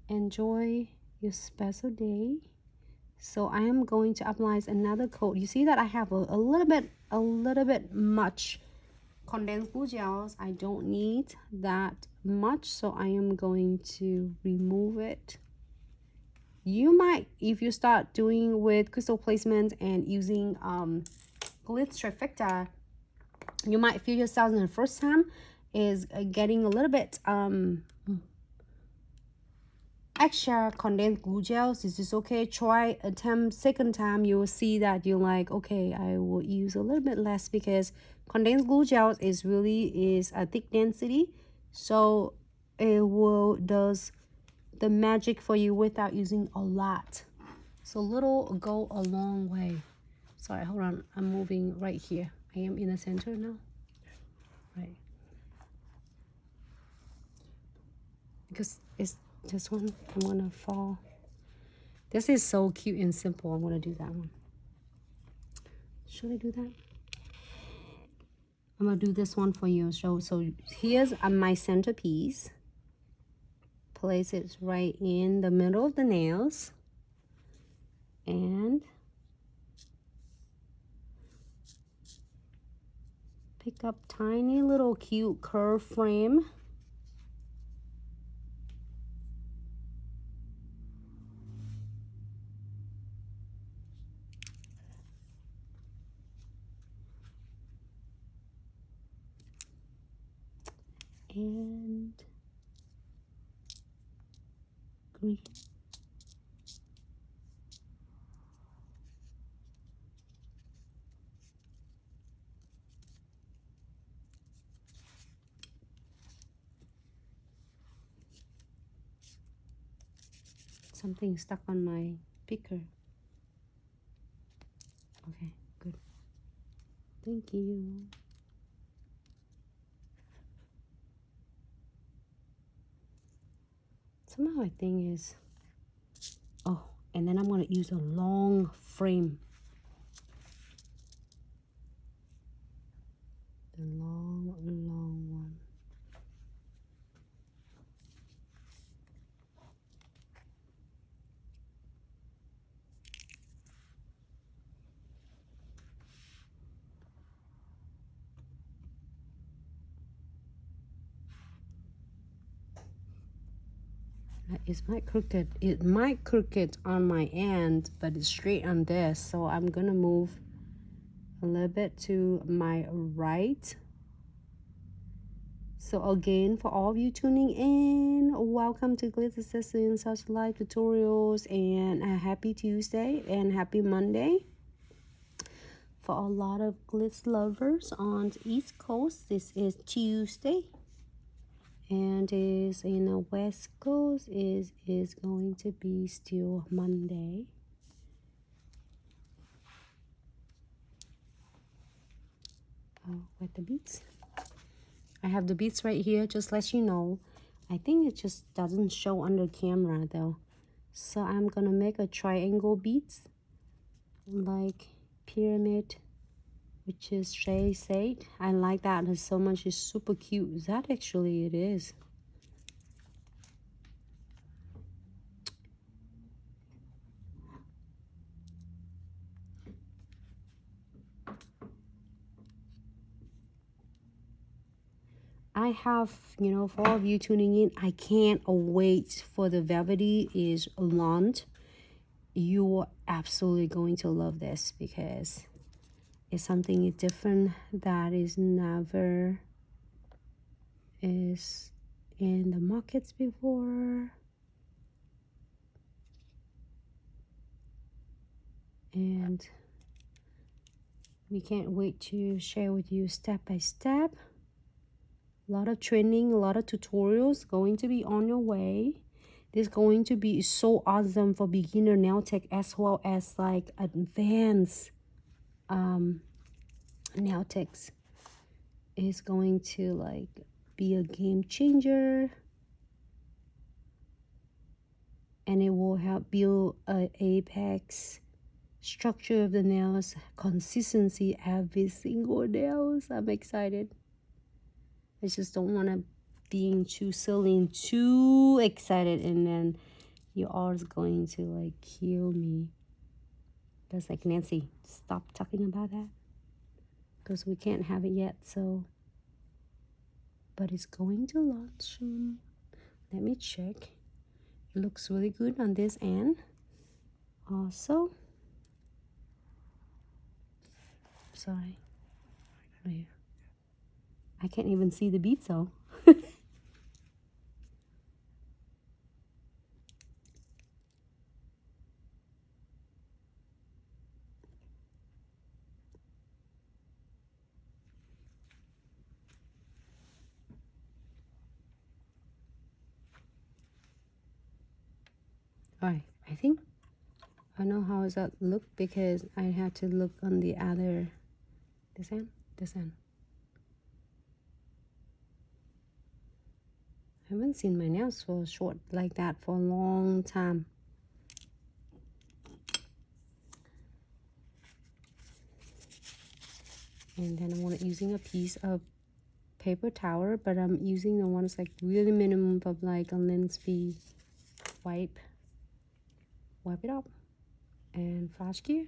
enjoy your special day. So I am going to apply another coat. You see that I have a little bit much condensed glue gels. I don't need that much, so I am going to remove it. You might, if you start doing with crystal placement and using Glitz Trifecta, you might feel yourself in the first time is getting a little bit extra condensed glue gels. This is okay. Try attempt second time, you will see that you're like, okay, I will use a little bit less, because condensed glue gels is a thick density, so it does the magic for you without using a lot. So little go a long way. Sorry, hold on, I'm moving right here. I am in the center now, right? Because it's this one, I'm gonna fall. This is so cute and simple. I'm gonna do that one. Should I do that? I'm gonna do this one for you. So here's my centerpiece. Place it right in the middle of the nails, and pick up tiny little cute curve frame. And green. Something stuck on my picker. Okay, good. Thank you. Somehow I think is, oh, and then I'm gonna use a long frame. The long one. It might crooked on my end, but it's straight on this, so I'm gonna move a little bit to my right. So again, for all of you tuning in, welcome to Glitz Subscription such live tutorials, and a happy Tuesday and happy Monday. For a lot of glitz lovers on the East Coast, this is Tuesday. And is in the West Coast is going to be still Monday. With the beads, I have the beads right here. Just let you know, I think it just doesn't show under camera though. So I'm gonna make a triangle beads, like pyramid, which is Shay said. I like that. It's so much. It's super cute. That actually it is. I have, you know, for all of you tuning in, I can't wait for the Velvetty is launched. You are absolutely going to love this, because it's something different that is never is in the markets before. And we can't wait to share with you step by step. A lot of training, a lot of tutorials going to be on your way. This is going to be so awesome for beginner nail tech, as well as like advanced nail techs. It's going to like be a game changer, and it will help build a apex structure of the nails, consistency every single nails. I'm excited. I just don't want to being too silly and too excited and then You are going to like kill me. That's like, Nancy, stop talking about that. Because we can't have it yet, so. But it's going to launch soon. Let me check. It looks really good on this end. Also, sorry. I can't even see the beads though. Alright, I think I know how does that look because I had to look on the other, this end. I haven't seen my nails so short like that for a long time. And then I'm using a piece of paper towel, but I'm using the ones like really minimum of like a lens fee wipe it up and flash gear.